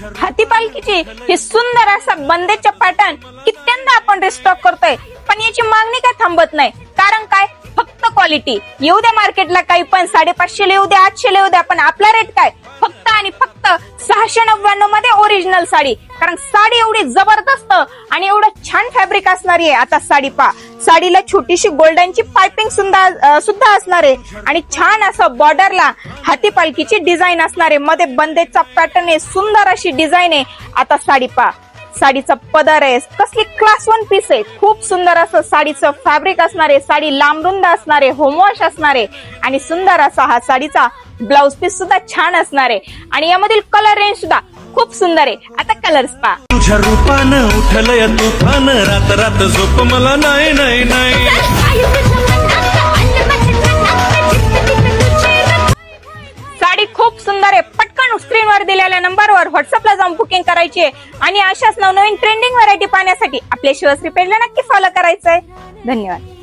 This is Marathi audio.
हाती पालखीची ही सुंदर असा बंदेच्या पॅटर्न कित्यंदा आपण रिस्टॉक करतोय, पण याची मागणी काय थांबत नाही. कारण काय, फक्त क्वालिटी. येऊ द्या मार्केटला काही पण 550 येऊ द्या, 800 येऊ द्या, पण आपला रेट काय, फक्त आणि फक्त 699 मध्ये ओरिजिनल साडी. कारण साडी एवढी जबरदस्त आणि एवढं छान फॅब्रिक असणारी आहे. आता साडी पा, साडीला छोटीशी गोल्डनची पाइपिंग सुद्धा असणार आहे आणि छान असं बॉर्डरला हाती पालखीची डिझाईन असणार आहे. मध्ये बंदेचा पॅटर्न आहे, सुंदर अशी डिझाईन आहे. आता साडी पा, साडीचा पदर आहे, कसली क्लास 1 पीस आहे. खूप सुंदर असं साडीचं फॅब्रिक असणार आहे. साडी लांबरुंद असणार आहे, होमवॉश असणार आहे आणि सुंदर असा हा साडीचा ब्लाउज पीस सुद्धा छान असणार आहे. आणि यामधील कलर रेंज सुद्धा खूप सुंदर आहे. आता कलर्स पा. तुझ्या रूपानं उठलंय तुफान, रात रात झोप मला नाही नाही नाही. साडी खूप सुंदर आहे. पटकन स्क्रीनवर दिलेल्या नंबरवर व्हॉट्सअपला जाऊन बुकिंग करायची आहे आणि अशाच नवनवीन ट्रेंडिंग व्हरायटी पाहण्यासाठी आपल्या शिवश्री पेजला नक्की फॉलो करायचंय. धन्यवाद.